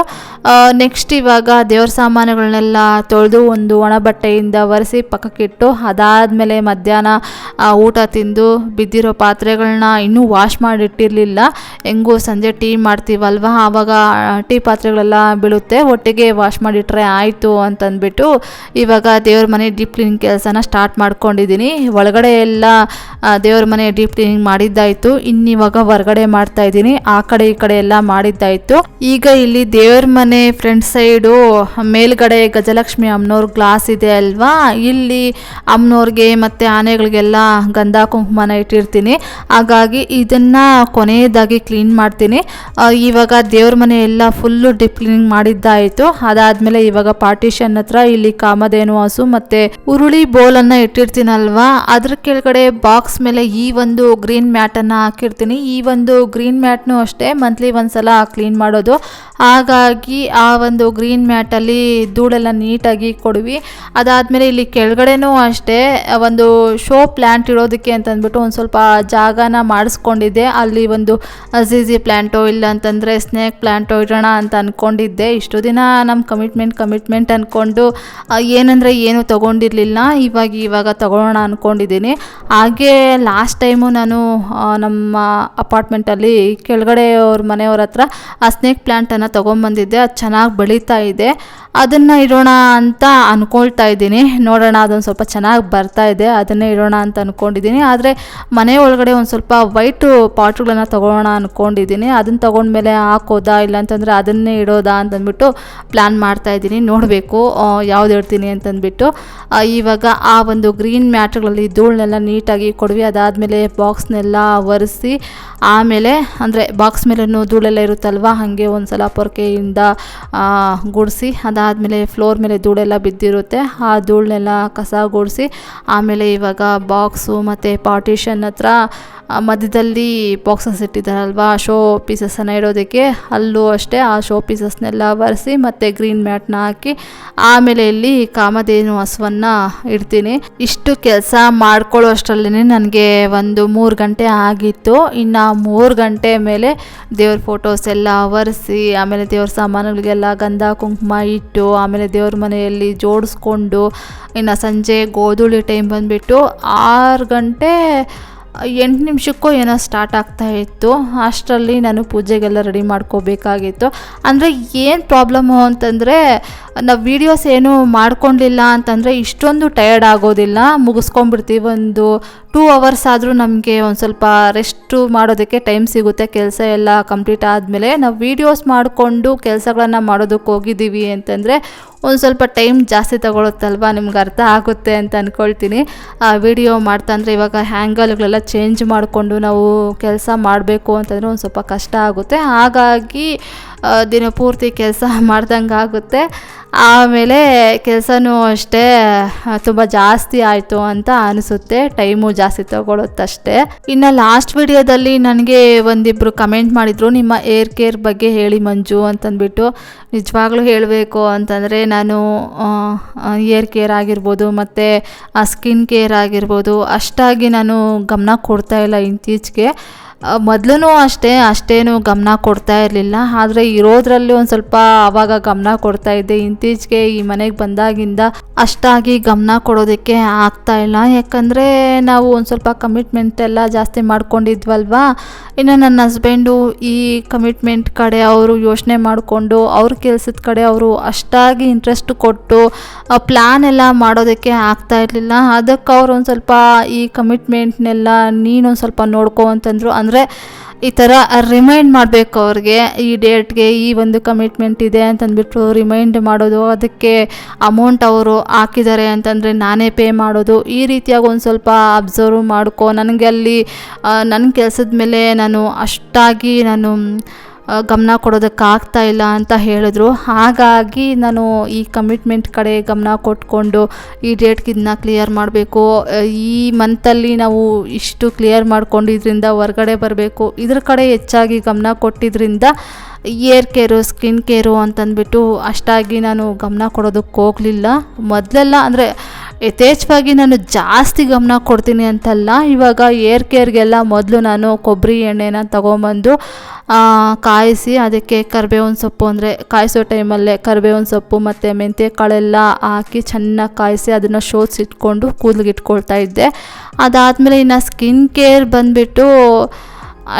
ನೆಕ್ಸ್ಟ್ ಇವಾಗ ದೇವ್ರ ಸಾಮಾನುಗಳನ್ನೆಲ್ಲ ತೊಳೆದು ಒಂದು ಒಣ ಬಟ್ಟೆಯಿಂದ ಒರೆಸಿ ಪಕ್ಕಕ್ಕಿಟ್ಟು, ಅದಾದಮೇಲೆ ಮಧ್ಯಾಹ್ನ ಊಟ ತಿಂದು ಬಿದ್ದಿರೋ ಪಾತ್ರೆಗಳನ್ನ ಇನ್ನೂ ವಾಶ್ ಮಾಡಿಟ್ಟಿರಲಿಲ್ಲ. ಹೆಂಗೂ ಸಂಜೆ ಟೀ ಮಾಡ್ತೀವಲ್ವ, ಆವಾಗ ಟೀ ಪಾತ್ರೆಗಳೆಲ್ಲ ಬೀಳುತ್ತೆ, ಒಟ್ಟಿಗೆ ವಾಶ್ ಮಾಡಿಟ್ರೆ ಆಯಿತು ಅಂತಂದ್ಬಿಟ್ಟು ಇವಾಗ ದೇವ್ರ ಮನೆ ಡೀಪ್ ಕ್ಲೀನಿಂಗ್ ಕೆಲಸನ ಸ್ಟಾರ್ಟ್ ಮಾಡ್ಕೊಂಡಿದ್ದೀನಿ. ಒಳಗಡೆ ಎಲ್ಲ ದೇವ್ರ ಮನೆ ಡೀಪ್ ಕ್ಲೀನಿಂಗ್ ಮಾಡಿದ್ದಾಯಿತು, ಇನ್ನಿವಾಗ ಹೊರಗಡೆ ಮಾಡ್ತಾ ಇದ್ದೀನಿ. ಆ ಕಡೆ ಈ ಕಡೆ ಎಲ್ಲ ಮಾಡಿದ್ದಾಯಿತು. ಈಗ ಇಲ್ಲಿ ದೇವ್ರ ಮನೆ ಫ್ರಂಟ್ ಸೈಡು ಮೇಲ್ಗಡೆ ಗಜಲಕ್ಷ್ಮಿ ಅಮ್ಮನವ್ರ ಗ್ಲಾಸ್ ಇದೆ ಅಲ್ವಾ, ಇಲ್ಲಿ ಅಮ್ಮನವ್ರಿಗೆ ಮತ್ತು ಆನೆಗಳಿಗೆಲ್ಲ ಗಂಧ ಕುಂಕುಮನ ಇಟ್ಟಿರ್ತೀನಿ. ಹಾಗಾಗಿ ಇದನ್ನು ಕೊನೆಯದಾಗಿ ಕ್ಲೀನ್ ಮಾಡ್ತೀನಿ. ಇವಾಗ ದೇವ್ರ ಮನೆ ಎಲ್ಲ ಫುಲ್ಲು ಡೀಪ್ ಕ್ಲೀನಿಂಗ್ ಮಾಡಿದ್ದಾಯಿತು. ಅದಾದಮೇಲೆ ಇವಾಗ ಪಾರ್ಟಿಷನ್ ಹತ್ರ ಇಲ್ಲಿ ಕಾಮಧೇನು ಹಸು ಮತ್ತು ಉರುಳಿ ಬೋಲನ್ನು ಇಟ್ಟಿರ್ತೀನಲ್ವಾ, ಅದ್ರ ಕೆಳಗಡೆ ಬಾಕ್ಸ್ ಮೇಲೆ ಈ ಒಂದು ಗ್ರೀನ್ ಮ್ಯಾಟನ್ನು ಹಾಕಿರ್ತೀನಿ. ಈ ಒಂದು ಗ್ರೀನ್ ಮ್ಯಾಟ್ನು ಅಷ್ಟೇ ಮಂತ್ಲಿ ಒಂದ್ಸಲ ಕ್ಲೀನ್ ಮಾಡೋದು. ಹಾಗಾಗಿ ಆ ಒಂದು ಗ್ರೀನ್ ಮ್ಯಾಟಲ್ಲಿ ಧೂಳೆಲ್ಲ ನೀಟಾಗಿ ಕೊಡುವಿ. ಅದಾದಮೇಲೆ ಇಲ್ಲಿ ಕೆಳಗಡೆನೂ ಅಷ್ಟೇ ಒಂದು ಶೋ ಪ್ಲ್ಯಾಂಟ್ ಇಡೋದಕ್ಕೆ ಅಂತಂದ್ಬಿಟ್ಟು ಒಂದು ಸ್ವಲ್ಪ ಜಾಗನ ಮಾಡಿಸ್ಕೊಂಡಿದ್ದೆ. ಅಲ್ಲಿ ಒಂದು ಝೀಝಿ ಪ್ಲ್ಯಾಂಟೋ ಇಲ್ಲ ಅಂತಂದರೆ ಸ್ನೇಕ್ ಪ್ಲ್ಯಾಂಟೋ ಇಡೋಣ ಅಂತ ಅಂದ್ಕೊಂಡಿದ್ದೆ. ಇಷ್ಟು ದಿನ ನಮ್ಮ ಕಮಿಟ್ಮೆಂಟ್ ಅಂದ್ಕೊಂಡು ಏನಂದರೆ ಏನು ತೊಗೊಂಡಿರಲಿಲ್ಲ. ಇವಾಗ ತೊಗೊಳ್ಳೋಣ ಅಂದ್ಕೊಂಡಿದ್ದೀನಿ. ಹಾಗೆ ಲಾಸ್ಟ್ ಟೈಮು ನಾನು ನಮ್ಮ ಅಪಾರ್ಟ್ಮೆಂಟಲ್ಲಿ ಕೆಳಗಡೆ ಅವ್ರ ಮನೆಯವ್ರ ಹತ್ರ ಆ ಸ್ನೇಕ್ ಪ್ಲ್ಯಾಂಟನ್ನು ತೊಗೊಂಬಂದಿದ್ದೆ. ಅದು ಚೆನ್ನಾಗಿ ಬೆಳೀತಾ ಇದೆ. ಅದನ್ನು ಇಡೋಣ ಅಂತ ಅಂದ್ಕೊಳ್ತಾ ಇದ್ದೀನಿ. ನೋಡೋಣ, ಅದೊಂದು ಸ್ವಲ್ಪ ಚೆನ್ನಾಗಿ ಬರ್ತಾ ಇದೆ, ಅದನ್ನೇ ಇಡೋಣ ಅಂತ ಅಂದ್ಕೊಂಡಿದ್ದೀನಿ. ಆದರೆ ಮನೆ ಒಳಗಡೆ ಒಂದು ಸ್ವಲ್ಪ ವೈಟು ಪಾಟ್ಗಳನ್ನು ತೊಗೊಳ್ಳೋಣ ಅಂದ್ಕೊಂಡಿದ್ದೀನಿ. ಅದನ್ನು ತೊಗೊಂಡ್ಮೇಲೆ ಹಾಕೋದಾ ಇಲ್ಲಾಂತಂದರೆ ಅದನ್ನೇ ಇಡೋದಾ ಅಂತಂದ್ಬಿಟ್ಟು ಪ್ಲ್ಯಾನ್ ಮಾಡ್ತಾಯಿದ್ದೀನಿ. ನೋಡಬೇಕು ಯಾವ್ದು ಇಡ್ತೀನಿ ಅಂತಂದ್ಬಿಟ್ಟು. ಇವಾಗ ಆ ಒಂದು ಗ್ರೀನ್ ಮ್ಯಾಟ್ಗಳಲ್ಲಿ ಧೂಳನ್ನೆಲ್ಲ ನೀಟಾಗಿ ಕೊಡ್ವಿ. ಅದಾದಮೇಲೆ ಬಾಕ್ಸ್ನೆಲ್ಲ ಒರೆಸಿ ಆಮೇಲೆ ಅಂದರೆ ಬಾಕ್ಸ್ ಮೇಲೂ ಧೂಳೆಲ್ಲ ಇರುತ್ತಲ್ವ, ಹಾಗೆ ಒಂದು ಸಲ ಪೊರ್ಕೆಯಿಂದ ಗುಡಿಸಿ, ಅದಾದಮೇಲೆ ಫ್ಲೋರ್ ಮೇಲೆ ಧೂಳೆಲ್ಲ ಬಿದ್ದಿರುತ್ತೆ, ಆ ಧೂಳನ್ನೆಲ್ಲ ಕಸ ಗುಡಿಸಿ ಆಮೇಲೆ ಇವಾಗ ಬಾಕ್ಸು ಮತ್ತು ಪಾರ್ಟಿಷನ್ ಹತ್ರ ಮಧ್ಯದಲ್ಲಿ ಬಾಕ್ಸಸ್ ಇಟ್ಟಿದ್ದಾರಲ್ವ ಶೋ ಪೀಸಸ್ಸನ್ನು ಇಡೋದಕ್ಕೆ, ಅಲ್ಲೂ ಅಷ್ಟೇ ಆ ಶೋ ಪೀಸಸ್ನೆಲ್ಲ ಒರೆಸಿ ಮತ್ತು ಗ್ರೀನ್ ಮ್ಯಾಟ್ನ ಹಾಕಿ ಆಮೇಲೆ ಇಲ್ಲಿ ಕಾಮಧೇನು ಹಸುವನ್ನು ಇಡ್ತೀನಿ. ಇಷ್ಟು ಕೆಲಸ ಮಾಡ್ಕೊಳ್ಳೋ ಅಷ್ಟರಲ್ಲೇ ನನಗೆ ಒಂದು 3 ಗಂಟೆ ಆಗಿತ್ತು. ಇನ್ನು 3 ಗಂಟೆ ಮೇಲೆ ದೇವ್ರ ಫೋಟೋಸ್ ಎಲ್ಲ ಒರೆಸಿ ಆಮೇಲೆ ದೇವ್ರ ಸಾಮಾನುಗಳಿಗೆಲ್ಲ ಗಂಧ ಕುಂಕುಮ ಇಟ್ಟು ಆಮೇಲೆ ದೇವ್ರ ಮನೆಯಲ್ಲಿ ಜೋಡಿಸ್ಕೊಂಡು ಇನ್ನು ಸಂಜೆ ಗೋಧೂಳಿ ಟೈಮ್ ಬಂದುಬಿಟ್ಟು 6 ಗಂಟೆ 8 ನಿಮಿಷಕ್ಕೋ ಏನೋ ಸ್ಟಾರ್ಟ್ ಆಗ್ತಾಯಿತ್ತು. ಅಷ್ಟರಲ್ಲಿ ನಾನು ಪೂಜೆಗೆಲ್ಲ ರೆಡಿ ಮಾಡ್ಕೋಬೇಕಾಗಿತ್ತು. ಅಂದರೆ ಏನು ಪ್ರಾಬ್ಲಮ್ಮು ಅಂತಂದರೆ ನಾವು ವೀಡಿಯೋಸ್ ಏನು ಮಾಡ್ಕೊಂಡಿಲ್ಲ ಅಂತಂದರೆ ಇಷ್ಟೊಂದು ಟಯರ್ಡ್ ಆಗೋದಿಲ್ಲ, ಮುಗಿಸ್ಕೊಂಡ್ಬಿಡ್ತೀವಿ. ಒಂದು 2 ಅವರ್ಸ್ ಆದರೂ ನಮಗೆ ಒಂದು ಸ್ವಲ್ಪ ರೆಸ್ಟು ಮಾಡೋದಕ್ಕೆ ಟೈಮ್ ಸಿಗುತ್ತೆ. ಕೆಲಸ ಎಲ್ಲ ಕಂಪ್ಲೀಟ್ ಆದಮೇಲೆ ನಾವು ವೀಡಿಯೋಸ್ ಮಾಡಿಕೊಂಡು ಕೆಲಸಗಳನ್ನು ಮಾಡೋದಕ್ಕೆ ಹೋಗಿದ್ದೀವಿ ಅಂತಂದರೆ ಒಂದು ಸ್ವಲ್ಪ ಟೈಮ್ ಜಾಸ್ತಿ ತಗೊಳುತ್ತಲ್ವ, ನಿಮ್ಗೆ ಅರ್ಥ ಆಗುತ್ತೆ ಅಂತ ಅಂದ್ಕೊಳ್ತೀನಿ. ವಿಡಿಯೋ ಮಾಡ್ತಾ ಅಂದರೆ ಇವಾಗ ಹ್ಯಾಂಗಲ್ಗಳೆಲ್ಲ ಚೇಂಜ್ ಮಾಡಿಕೊಂಡು ನಾವು ಕೆಲಸ ಮಾಡಬೇಕು ಅಂತಂದರೆ ಒಂದು ಸ್ವಲ್ಪ ಕಷ್ಟ ಆಗುತ್ತೆ. ಹಾಗಾಗಿ ದಿನಪೂರ್ತಿ ಕೆಲಸ ಮಾಡ್ದಂಗೆ ಆಗುತ್ತೆ. ಆಮೇಲೆ ಕೆಲಸನೂ ಅಷ್ಟೇ ತುಂಬ ಜಾಸ್ತಿ ಆಯಿತು ಅಂತ ಅನಿಸುತ್ತೆ, ಟೈಮು ಜಾಸ್ತಿ ತಗೊಳುತ್ತಷ್ಟೇ. ಇನ್ನು ಲಾಸ್ಟ್ ವಿಡಿಯೋದಲ್ಲಿ ನನಗೆ ಒಂದಿಬ್ಬರು ಕಮೆಂಟ್ ಮಾಡಿದರು, ನಿಮ್ಮ ಏರ್ ಕೇರ್ ಬಗ್ಗೆ ಹೇಳಿ ಮಂಜು ಅಂತಂದ್ಬಿಟ್ಟು. ನಿಜವಾಗ್ಲೂ ಹೇಳಬೇಕು ಅಂತಂದರೆ ನಾನು ಏರ್ ಕೇರ್ ಆಗಿರ್ಬೋದು ಮತ್ತು ಸ್ಕಿನ್ ಕೇರ್ ಆಗಿರ್ಬೋದು ಅಷ್ಟಾಗಿ ನಾನು ಗಮನ ಕೊಡ್ತಾಯಿಲ್ಲ ಇತ್ತೀಚೆಗೆ. ಮೊದಲೂ ಅಷ್ಟೇನು ಗಮನ ಕೊಡ್ತಾ ಇರಲಿಲ್ಲ, ಆದರೆ ಇರೋದ್ರಲ್ಲಿ ಒಂದು ಸ್ವಲ್ಪ ಆವಾಗ ಗಮನ ಕೊಡ್ತಾ ಇದ್ದೆ. ಇತ್ತೀಚೆಗೆ ಈ ಮನೆಗೆ ಬಂದಾಗಿಂದ ಅಷ್ಟಾಗಿ ಗಮನ ಕೊಡೋದಕ್ಕೆ ಆಗ್ತಾ ಇಲ್ಲ, ಯಾಕಂದರೆ ನಾವು ಒಂದು ಸ್ವಲ್ಪ ಕಮಿಟ್ಮೆಂಟ್ ಎಲ್ಲ ಜಾಸ್ತಿ ಮಾಡ್ಕೊಂಡಿದ್ವಲ್ವಾ. ಇನ್ನು ನನ್ನ ಹಸ್ಬೆಂಡು ಈ ಕಮಿಟ್ಮೆಂಟ್ ಕಡೆ ಅವರು ಯೋಚನೆ ಮಾಡಿಕೊಂಡು ಅವ್ರ ಕೆಲಸದ ಕಡೆ ಅವರು ಅಷ್ಟಾಗಿ ಇಂಟ್ರೆಸ್ಟ್ ಕೊಟ್ಟು ಪ್ಲ್ಯಾನ್ ಎಲ್ಲ ಮಾಡೋದಕ್ಕೆ ಆಗ್ತಾ ಇರಲಿಲ್ಲ. ಅದಕ್ಕೆ ಅವ್ರು ಒಂದು ಸ್ವಲ್ಪ ಈ ಕಮಿಟ್ಮೆಂಟ್ನೆಲ್ಲ ನೀನೊಂದು ಸ್ವಲ್ಪ ನೋಡ್ಕೊ ಅಂತಂದರು. ಅಂದರೆ ಈ ಥರ ರಿಮೈಂಡ್ ಮಾಡಬೇಕು ಅವ್ರಿಗೆ, ಈ ಡೇಟ್ಗೆ ಈ ಒಂದು ಕಮಿಟ್ಮೆಂಟ್ ಇದೆ ಅಂತಂದ್ಬಿಟ್ಟು ರಿಮೈಂಡ್ ಮಾಡೋದು, ಅದಕ್ಕೆ ಅಮೌಂಟ್ ಅವರು ಹಾಕಿದ್ದಾರೆ ಅಂತಂದರೆ ನಾನೇ ಪೇ ಮಾಡೋದು, ಈ ರೀತಿಯಾಗಿ ಒಂದು ಸ್ವಲ್ಪ ಅಬ್ಸರ್ವ್ ಮಾಡ್ಕೊ. ನನಗೆ ಅಲ್ಲಿ ನನ್ನ ಕೆಲಸದ ಮೇಲೆ ನಾನು ಅಷ್ಟಾಗಿ ಗಮನ ಕೊಡೋದಕ್ಕಾಗ್ತಾ ಇಲ್ಲ ಅಂತ ಹೇಳಿದ್ರು. ಹಾಗಾಗಿ ನಾನು ಈ ಕಮಿಟ್ಮೆಂಟ್ ಕಡೆ ಗಮನ ಕೊಟ್ಕೊಂಡು ಈ ಡೇಟ್ಗೆ ಇದನ್ನ ಕ್ಲಿಯರ್ ಮಾಡಬೇಕು, ಈ ಮಂತಲ್ಲಿ ನಾವು ಇಷ್ಟು ಕ್ಲಿಯರ್ ಮಾಡ್ಕೊಂಡು ಇದರಿಂದ ಹೊರಗಡೆ ಬರಬೇಕು, ಇದ್ರ ಕಡೆ ಹೆಚ್ಚಾಗಿ ಗಮನ ಕೊಟ್ಟಿದ್ದರಿಂದ ಏರ್ ಕೇರು ಸ್ಕಿನ್ ಕೇರು ಅಂತಂದ್ಬಿಟ್ಟು ಅಷ್ಟಾಗಿ ನಾನು ಗಮನ ಕೊಡೋದಕ್ಕೆ ಹೋಗಲಿಲ್ಲ. ಮೊದಲೆಲ್ಲ ಅಂದರೆ ಯಥೇಚ್ಛವಾಗಿ ನಾನು ಜಾಸ್ತಿ ಗಮನ ಕೊಡ್ತೀನಿ ಅಂತಲ್ಲ, ಇವಾಗ ಏರ್ ಕೇರ್ಗೆಲ್ಲ ಮೊದಲು ನಾನು ಕೊಬ್ಬರಿ ಎಣ್ಣೆನ ತೊಗೊಂಬಂದು ಕಾಯಿಸಿ ಅದಕ್ಕೆ ಕರಿಬೇವಿನ ಸೊಪ್ಪು, ಅಂದರೆ ಕಾಯಿಸೋ ಟೈಮಲ್ಲೇ ಕರಿಬೇವಿನ ಸೊಪ್ಪು ಮತ್ತು ಮೆಂತ್ಯ ಕಾಳೆಲ್ಲ ಹಾಕಿ ಚೆನ್ನಾಗಿ ಕಾಯಿಸಿ ಅದನ್ನು ಶೋಧಿಸಿಟ್ಕೊಂಡು ಕೂದಲಿಗೆ ಇಟ್ಕೊಳ್ತಾ ಇದ್ದೆ. ಅದಾದಮೇಲೆ ಇನ್ನು ಸ್ಕಿನ್ ಕೇರ್ ಬಂದುಬಿಟ್ಟು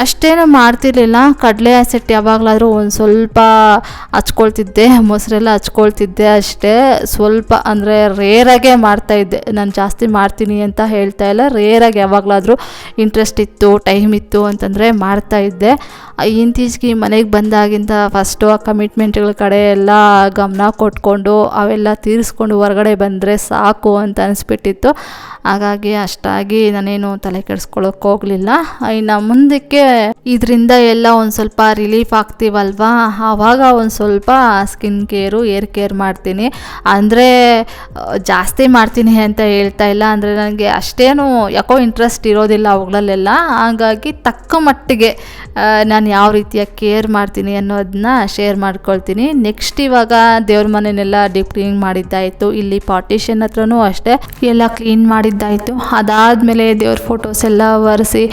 ಅಷ್ಟೇನು ಮಾಡ್ತಿರ್ಲಿಲ್ಲ, ಕಡಲೆ ಆಸೆಟ್ ಯಾವಾಗಲಾದರೂ ಒಂದು ಸ್ವಲ್ಪ ಹಚ್ಕೊಳ್ತಿದ್ದೆ, ಮೊಸರೆಲ್ಲ ಹಚ್ಕೊಳ್ತಿದ್ದೆ ಅಷ್ಟೇ. ಸ್ವಲ್ಪ ಅಂದರೆ ರೇರಾಗೆ ಮಾಡ್ತಾಯಿದ್ದೆ, ನಾನು ಜಾಸ್ತಿ ಮಾಡ್ತೀನಿ ಅಂತ ಹೇಳ್ತಾ ಇಲ್ಲ, ರೇರಾಗಿ ಯಾವಾಗಲಾದರೂ ಇಂಟ್ರೆಸ್ಟ್ ಇತ್ತು ಟೈಮ್ ಇತ್ತು ಅಂತಂದರೆ ಮಾಡ್ತಾಯಿದ್ದೆ. ಇತ್ತೀಚೆಗೆ ಮನೆಗೆ ಬಂದಾಗಿಂದ ಫಸ್ಟು ಆ ಕಮಿಟ್ಮೆಂಟ್ಗಳ ಕಡೆ ಎಲ್ಲ ಗಮನ ಕೊಟ್ಕೊಂಡು ಅವೆಲ್ಲ ತೀರಿಸ್ಕೊಂಡು ಹೊರಗಡೆ ಬಂದರೆ ಸಾಕು ಅಂತ ಅನಿಸ್ಬಿಟ್ಟಿತ್ತು. ಹಾಗಾಗಿ ಅಷ್ಟಾಗಿ ನಾನೇನು ತಲೆ ಕೆಡಿಸ್ಕೊಳ್ಳೋಕೆ ಹೋಗಲಿಲ್ಲ. ಇನ್ನು ಮುಂದಕ್ಕೆ ಇದರಿಂದ ಎಲ್ಲ ಒಂದು ಸ್ವಲ್ಪ ರಿಲೀಫ್ ಆಗ್ತೀವಲ್ವಾ, ಆವಾಗ ಒಂದು ಸ್ವಲ್ಪ ಸ್ಕಿನ್ ಕೇರು ಏರ್ ಕೇರ್ ಮಾಡ್ತೀನಿ. ಅಂದರೆ ಜಾಸ್ತಿ ಮಾಡ್ತೀನಿ ಅಂತ ಹೇಳ್ತಾ ಇಲ್ಲ, ಅಂದರೆ ನನಗೆ ಅಷ್ಟೇನು ಯಾಕೋ ಇಂಟ್ರೆಸ್ಟ್ ಇರೋದಿಲ್ಲ ಅವುಗಳಲ್ಲೆಲ್ಲ. ಹಾಗಾಗಿ ತಕ್ಕ ಮಟ್ಟಿಗೆ ನಾನು ಯಾವ ರೀತಿಯ ಕೇರ್ ಮಾಡ್ತೀನಿ ಅನ್ನೋದನ್ನ ಶೇರ್ ಮಾಡ್ಕೊಳ್ತೀನಿ. ನೆಕ್ಸ್ಟ್ ಇವಾಗ ದೇವ್ರ ಮನೆಯನ್ನೆಲ್ಲ ಡೀಪ್ ಕ್ಲೀನ್ ಮಾಡಿದ್ದಾಯಿತು, ಇಲ್ಲಿ ಪಾರ್ಟಿಷನ್ ಹತ್ರನೂ ಅಷ್ಟೇ ಎಲ್ಲ ಕ್ಲೀನ್ ಮಾಡಿದ್ದಾಯಿತು. ಅದಾದಮೇಲೆ ದೇವ್ರ ಫೋಟೋಸ್ ಎಲ್ಲ ಒರೆಸಿ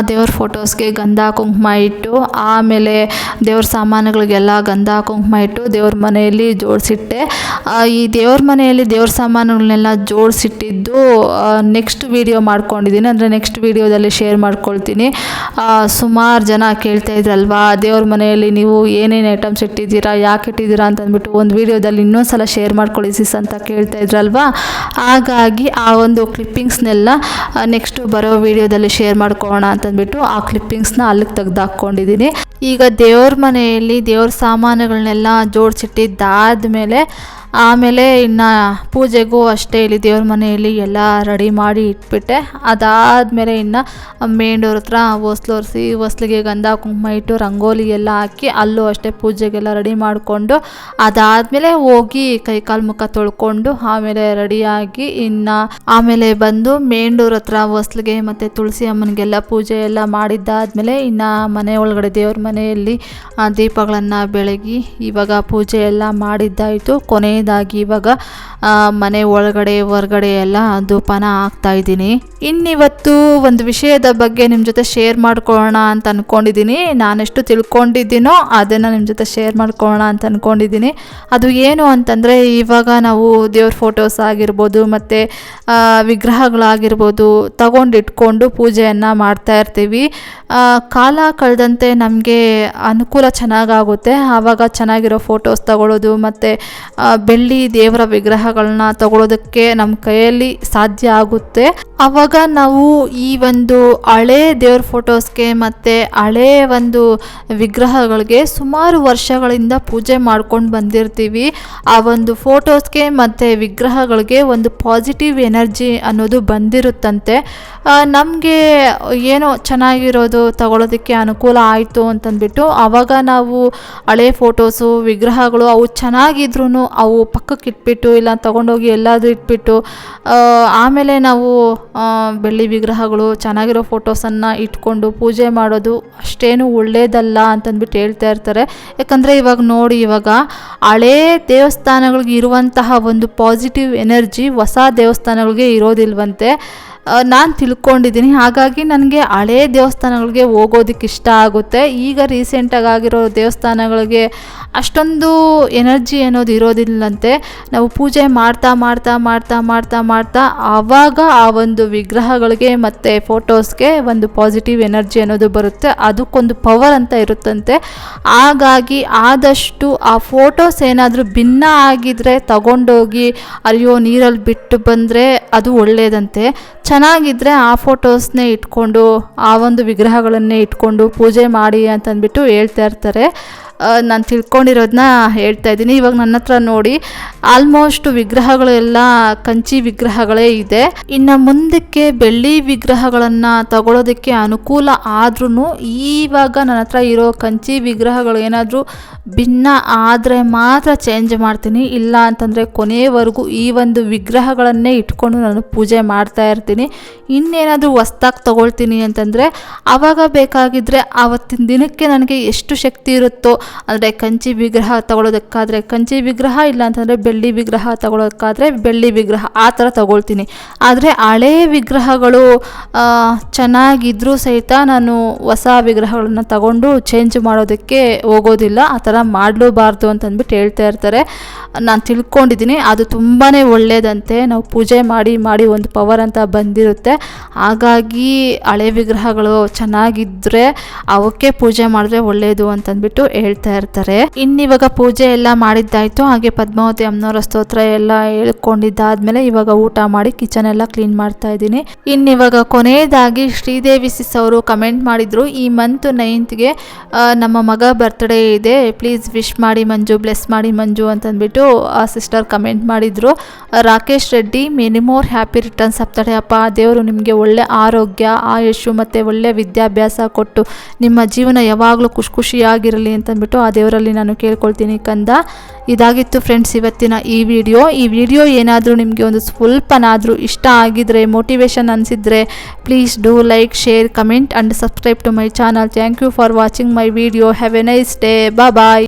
ದೇವ್ರ ಫೋಟೋಸ್ಗೆ ಗಂಧ ಕುಂಕುಮ ಇಟ್ಟು, ಆಮೇಲೆ ದೇವ್ರ ಸಾಮಾನುಗಳಿಗೆಲ್ಲ ಗಂಧ ಕುಂಕುಮ ಇಟ್ಟು ದೇವ್ರ ಮನೆಯಲ್ಲಿ ಜೋಡಿಸಿಟ್ಟೆ. ಈ ದೇವ್ರ ಮನೆಯಲ್ಲಿ ದೇವ್ರ ಸಾಮಾನುಗಳನ್ನೆಲ್ಲ ಜೋಡಿಸಿಟ್ಟಿದ್ದು ನೆಕ್ಸ್ಟ್ ವಿಡಿಯೋ ಮಾಡ್ಕೊಂಡಿದ್ದೀನಿ, ಅಂದರೆ ನೆಕ್ಸ್ಟ್ ವಿಡಿಯೋದಲ್ಲಿ ಶೇರ್ ಮಾಡ್ಕೊಳ್ತೀನಿ. ಸುಮಾರು ಜನ ಕೇಳ್ತಾ ಇದ್ರಲ್ವಾ, ದೇವ್ರ ಮನೆಯಲ್ಲಿ ನೀವು ಏನೇನು ಐಟಮ್ಸ್ ಇಟ್ಟಿದ್ದೀರಾ, ಯಾಕೆ ಇಟ್ಟಿದ್ದೀರಾ ಅಂತಂದ್ಬಿಟ್ಟು ಒಂದು ವಿಡಿಯೋದಲ್ಲಿ ಇನ್ನೊಂದ್ಸಲ ಶೇರ್ ಮಾಡ್ಕೊಳ್ಳಿ ಸಿಸ್ ಅಂತ ಕೇಳ್ತಾ ಇದ್ರಲ್ವಾ. ಹಾಗಾಗಿ ಆ ಒಂದು ಕ್ಲಿಪ್ಪಿಂಗ್ಸ್ನೆಲ್ಲ ನೆಕ್ಸ್ಟು ಬರೋ ವಿಡಿಯೋದಲ್ಲಿ ಶೇರ್ ಮಾಡ್ಕೊಳ್ಳೋಣ ಅಂತಂದ್ಬಿಟ್ಟು ಆ ಕ್ಲಿಪ್ಪಿಂಗ್ಸ್ನ ಅಲ್ಲಿಗೆ ತೆಗೆದಾಕ್ಕೊಂಡಿದ್ದೀನಿ. ಈಗ ದೇವ್ರ ಮನೆಯಲ್ಲಿ ದೇವ್ರ ಸಾಮಾನುಗಳನ್ನೆಲ್ಲ ಜೋಡಿಸಿಟ್ಟಿದ್ದಾದಮೇಲೆ ಆಮೇಲೆ ಇನ್ನು ಪೂಜೆಗೂ ಅಷ್ಟೇ ಇಲ್ಲಿ ದೇವ್ರ ಮನೆಯಲ್ಲಿ ಎಲ್ಲ ರೆಡಿ ಮಾಡಿ ಇಟ್ಬಿಟ್ಟೆ. ಅದಾದಮೇಲೆ ಇನ್ನು ಮೇನ್ ಡೋರ್ ಹತ್ರ ಹೊಸ್ಲೊರೆಸಿ ಹೊಸ್ಲಿಗೆ ಗಂಧ ಕುಂಕುಮ ಇಟ್ಟು ರಂಗೋಲಿ ಎಲ್ಲ ಹಾಕಿ ಅಲ್ಲೂ ಅಷ್ಟೇ ಪೂಜೆಗೆಲ್ಲ ರೆಡಿ ಮಾಡಿಕೊಂಡು ಅದಾದಮೇಲೆ ಹೋಗಿ ಕೈಕಾಲು ಮುಖ ತೊಳ್ಕೊಂಡು ಆಮೇಲೆ ರೆಡಿಯಾಗಿ ಇನ್ನು ಆಮೇಲೆ ಬಂದು ಮೇನ್ ಡೋರ್ ಹತ್ರ ಹೊಸ್ಲಿಗೆ ಮತ್ತು ತುಳಸಿ ಅಮ್ಮನಿಗೆಲ್ಲ ಪೂಜೆ ಎಲ್ಲ ಮಾಡಿದ್ದಾದಮೇಲೆ ಇನ್ನು ಮನೆ ಒಳಗಡೆ ದೇವ್ರ ಮನೆಯಲ್ಲಿ ದೀಪಗಳನ್ನು ಬೆಳಗಿ ಇವಾಗ ಪೂಜೆ ಎಲ್ಲ ಮಾಡಿದ್ದಾಯಿತು. ಕೊನೆಯದಾಗಿ ಇವಾಗ ಮನೆ ಒಳಗಡೆ ಹೊರಗಡೆ ಎಲ್ಲ ಧೂಪನ ಹಾಕ್ತಾಯಿದ್ದೀನಿ. ಇನ್ನಿವತ್ತು ಒಂದು ವಿಷಯದ ಬಗ್ಗೆ ನಿಮ್ಮ ಜೊತೆ ಶೇರ್ ಮಾಡ್ಕೊಳ್ಳೋಣ ಅಂತ ಅಂದ್ಕೊಂಡಿದ್ದೀನಿ. ನಾನೆಷ್ಟು ತಿಳ್ಕೊಂಡಿದ್ದೀನೋ ಅದನ್ನು ನಿಮ್ಮ ಜೊತೆ ಶೇರ್ ಮಾಡ್ಕೊಳ್ಳೋಣ ಅಂತ ಅಂದ್ಕೊಂಡಿದ್ದೀನಿ. ಅದು ಏನು ಅಂತಂದರೆ, ಇವಾಗ ನಾವು ದೇವ್ರ ಫೋಟೋಸ್ ಆಗಿರ್ಬೋದು ಮತ್ತು ವಿಗ್ರಹಗಳಾಗಿರ್ಬೋದು ತಗೊಂಡಿಟ್ಕೊಂಡು ಪೂಜೆಯನ್ನು ಮಾಡ್ತಾ ಇರ್ತೀವಿ. ಕಾಲ ಕಳೆದಂತೆ ನಮಗೆ ಅನುಕೂಲ ಚೆನ್ನಾಗಾಗುತ್ತೆ, ಆವಾಗ ಚೆನ್ನಾಗಿರೋ ಫೋಟೋಸ್ ತಗೊಳ್ಳೋದು ಮತ್ತು ಬೆಳ್ಳಿ ದೇವರ ವಿಗ್ರಹಗಳನ್ನ ತಗೊಳ್ಳೋದಕ್ಕೆ ನಮ್ಮ ಕೈಯಲ್ಲಿ ಸಾಧ್ಯ ಆಗುತ್ತೆ. ಆವಾಗ ನಾವು ಈ ಒಂದು ಹಳೇ ದೇವ್ರ ಫೋಟೋಸ್ಗೆ ಮತ್ತು ಹಳೇ ಒಂದು ವಿಗ್ರಹಗಳಿಗೆ ಸುಮಾರು ವರ್ಷಗಳಿಂದ ಪೂಜೆ ಮಾಡ್ಕೊಂಡು ಬಂದಿರ್ತೀವಿ. ಆ ಒಂದು ಫೋಟೋಸ್ಗೆ ಮತ್ತು ವಿಗ್ರಹಗಳಿಗೆ ಒಂದು ಪಾಸಿಟಿವ್ ಎನರ್ಜಿ ಅನ್ನೋದು ಬಂದಿರುತ್ತಂತೆ. ನಮಗೆ ಏನೋ ಚೆನ್ನಾಗಿರೋದು ತಗೊಳ್ಳೋದಕ್ಕೆ ಅನುಕೂಲ ಆಯಿತು ಅಂತಂದ್ಬಿಟ್ಟು ಆವಾಗ ನಾವು ಹಳೆ ಫೋಟೋಸು ವಿಗ್ರಹಗಳು ಅವು ಚೆನ್ನಾಗಿದ್ರೂ ಅವು ಪಕ್ಕಕ್ಕೆ ಇಟ್ಬಿಟ್ಟು ಇಲ್ಲ ತೊಗೊಂಡೋಗಿ ಎಲ್ಲಾದರೂ ಇಟ್ಬಿಟ್ಟು ಆಮೇಲೆ ನಾವು ಬೆಳ್ಳಿ ವಿಗ್ರಹಗಳು ಚೆನ್ನಾಗಿರೋ ಫೋಟೋಸನ್ನು ಇಟ್ಕೊಂಡು ಪೂಜೆ ಮಾಡೋದು ಅಷ್ಟೇನು ಒಳ್ಳೆಯದಲ್ಲ ಅಂತಂದ್ಬಿಟ್ಟು ಹೇಳ್ತಾ ಇರ್ತಾರೆ. ಯಾಕಂದರೆ ಇವಾಗ ಹಳೇ ದೇವಸ್ಥಾನಗಳಿಗೆ ಇರುವಂತಹ ಒಂದು ಪಾಸಿಟಿವ್ ಎನರ್ಜಿ ಹೊಸ ದೇವಸ್ಥಾನಗಳಿಗೆ ಇರೋದಿಲ್ವಂತೆ ನಾನು ತಿಳ್ಕೊಂಡಿದ್ದೀನಿ. ಹಾಗಾಗಿ ನನಗೆ ಹಳೇ ದೇವಸ್ಥಾನಗಳಿಗೆ ಹೋಗೋದಕ್ಕೆ ಇಷ್ಟ ಆಗುತ್ತೆ. ಈಗ ರೀಸೆಂಟಾಗಿ ಆಗಿರೋ ದೇವಸ್ಥಾನಗಳಿಗೆ ಅಷ್ಟೊಂದು ಎನರ್ಜಿ ಅನ್ನೋದು ಇರೋದಿಲ್ಲಂತೆ. ನಾವು ಪೂಜೆ ಮಾಡ್ತಾ ಮಾಡ್ತಾ ಮಾಡ್ತಾ ಮಾಡ್ತಾ ಮಾಡ್ತಾ ಆವಾಗ ಆ ಒಂದು ವಿಗ್ರಹಗಳಿಗೆ ಮತ್ತು ಫೋಟೋಸ್ಗೆ ಒಂದು ಪಾಸಿಟಿವ್ ಎನರ್ಜಿ ಅನ್ನೋದು ಬರುತ್ತೆ. ಅದಕ್ಕೊಂದು ಪವರ್ ಅಂತ ಇರುತ್ತಂತೆ. ಹಾಗಾಗಿ ಆದಷ್ಟು ಆ ಫೋಟೋಸ್ ಏನಾದರೂ ಭಿನ್ನ ಆಗಿದ್ದರೆ ತಗೊಂಡೋಗಿ ಅಯ್ಯೋ ನೀರಲ್ಲಿ ಬಿಟ್ಟು ಬಂದರೆ ಅದು ಒಳ್ಳೆಯದಂತೆ. ಚೆನ್ನಾಗಿದ್ದರೆ ಆ ಫೋಟೋಸ್ನೇ ಇಟ್ಕೊಂಡು ಆ ಒಂದು ವಿಗ್ರಹಗಳನ್ನೇ ಇಟ್ಕೊಂಡು ಪೂಜೆ ಮಾಡಿ ಅಂತಂದ್ಬಿಟ್ಟು ಹೇಳ್ತಾ ಇರ್ತಾರೆ. ನಾನು ತಿಳ್ಕೊಂಡಿರೋದನ್ನ ಹೇಳ್ತಾ ಇದ್ದೀನಿ. ಇವಾಗ ನನ್ನ ಹತ್ರ ನೋಡಿ ಆಲ್ಮೋಸ್ಟ್ ವಿಗ್ರಹಗಳು ಎಲ್ಲ ಕಂಚಿ ವಿಗ್ರಹಗಳೇ ಇದೆ. ಇನ್ನು ಮುಂದಕ್ಕೆ ಬೆಳ್ಳಿ ವಿಗ್ರಹಗಳನ್ನು ತಗೊಳ್ಳೋದಕ್ಕೆ ಅನುಕೂಲ ಆದ್ರೂ ಇವಾಗ ನನ್ನ ಹತ್ರ ಇರೋ ಕಂಚಿ ವಿಗ್ರಹಗಳು ಏನಾದರೂ ಭಿನ್ನ ಆದರೆ ಮಾತ್ರ ಚೇಂಜ್ ಮಾಡ್ತೀನಿ. ಇಲ್ಲ ಅಂತಂದರೆ ಕೊನೆಯವರೆಗೂ ಈ ಒಂದು ವಿಗ್ರಹಗಳನ್ನೇ ಇಟ್ಕೊಂಡು ನಾನು ಪೂಜೆ ಮಾಡ್ತಾ ಇರ್ತೀನಿ. ಇನ್ನೇನಾದರೂ ಹೊಸ್ದಾಗಿ ತೊಗೊಳ್ತೀನಿ ಅಂತಂದರೆ ಆವಾಗ ಬೇಕಾಗಿದ್ದರೆ ಆವತ್ತಿನ ದಿನಕ್ಕೆ ನನಗೆ ಎಷ್ಟು ಶಕ್ತಿ ಇರುತ್ತೋ, ಅಂದರೆ ಕಂಚಿ ವಿಗ್ರಹ ತಗೊಳ್ಳೋದಕ್ಕಾದರೆ ಕಂಚಿ ವಿಗ್ರಹ, ಇಲ್ಲ ಅಂತಂದರೆ ಬೆಳ್ಳಿ ವಿಗ್ರಹ ತಗೊಳ್ಳೋದಕ್ಕಾದರೆ ಬೆಳ್ಳಿ ವಿಗ್ರಹ ಆ ಥರ ತಗೊಳ್ತೀನಿ. ಆದರೆ ಹಳೇ ವಿಗ್ರಹಗಳು ಚೆನ್ನಾಗಿದ್ದರೂ ಸಹಿತ ನಾನು ಹೊಸ ವಿಗ್ರಹಗಳನ್ನ ತಗೊಂಡು ಚೇಂಜ್ ಮಾಡೋದಕ್ಕೆ ಹೋಗೋದಿಲ್ಲ. ಆ ಥರ ಮಾಡಲೂಬಾರ್ದು ಅಂತಂದ್ಬಿಟ್ಟು ಹೇಳ್ತಾ ಇರ್ತಾರೆ. ನಾನು ತಿಳ್ಕೊಂಡಿದ್ದೀನಿ ಅದು ತುಂಬಾ ಒಳ್ಳೆಯದಂತೆ. ನಾವು ಪೂಜೆ ಮಾಡಿ ಮಾಡಿ ಒಂದು ಪವರ್ ಅಂತ ಬಂದಿರುತ್ತೆ. ಹಾಗಾಗಿ ಹಳೆ ವಿಗ್ರಹಗಳು ಚೆನ್ನಾಗಿದ್ದರೆ ಅವಕ್ಕೆ ಪೂಜೆ ಮಾಡಿದ್ರೆ ಒಳ್ಳೆಯದು ಅಂತಂದ್ಬಿಟ್ಟು ಹೇಳ್ತಾ ಇರ್ತಾರೆ. ಇನ್ನಿವಾಗ ಪೂಜೆ ಎಲ್ಲ ಮಾಡಿದ್ದಾಯಿತು. ಹಾಗೆ ಪದ್ಮಾವತಿ ಅಮ್ಮನವರ ಸ್ತೋತ್ರ ಎಲ್ಲ ಹೇಳ್ಕೊಂಡಿದ್ದಾದ್ಮೇಲೆ ಇವಾಗ ಊಟ ಮಾಡಿ ಕಿಚನ್ ಎಲ್ಲ ಕ್ಲೀನ್ ಮಾಡ್ತಾ ಇದ್ದೀನಿ. ಇನ್ನಿವಾಗ ಕೊನೆಯದಾಗಿ ಶ್ರೀದೇವಿ ಸಿಸ್ ಅವರು ಕಮೆಂಟ್ ಮಾಡಿದ್ರು, ಈ ಮಂತ್ 9th ನಮ್ಮ ಮಗ ಬರ್ತ್ಡೇ ಇದೆ, ಪ್ಲೀಸ್ ವಿಶ್ ಮಾಡಿ ಮಂಜು, ಬ್ಲೆಸ್ ಮಾಡಿ ಮಂಜು ಅಂತಂದ್ಬಿಟ್ಟು ಆ ಸಿಸ್ಟರ್ ಕಮೆಂಟ್ ಮಾಡಿದ್ರು. Rakesh Reddy, many more happy returns of the day ಅಪ್ಪ. ದೇವರು ನಿಮಗೆ ಒಳ್ಳೆ ಆರೋಗ್ಯ, ಆಯುಷು ಮತ್ತು ಒಳ್ಳೆ ವಿದ್ಯಾಭ್ಯಾಸ ಕೊಟ್ಟು ನಿಮ್ಮ ಜೀವನ ಯಾವಾಗಲೂ ಖುಷಿಯಾಗಿರಲಿ ಅಂತಂದ್ಬಿಟ್ಟು ಆ ದೇವರಲ್ಲಿ ನಾನು ಕೇಳ್ಕೊಳ್ತೀನಿ ಕಂದ. ಇದಾಗಿತ್ತು ಫ್ರೆಂಡ್ಸ್ ಇವತ್ತಿನ ಈ ವಿಡಿಯೋ ಏನಾದರೂ ನಿಮಗೆ ಒಂದು ಸ್ವಲ್ಪನಾದರೂ ಇಷ್ಟ ಆಗಿದ್ರೆ, ಮೋಟಿವೇಶನ್ ಅನಿಸಿದರೆ please do like, share, comment and subscribe to my channel. Thank you for watching my video. Have a nice day. Bye.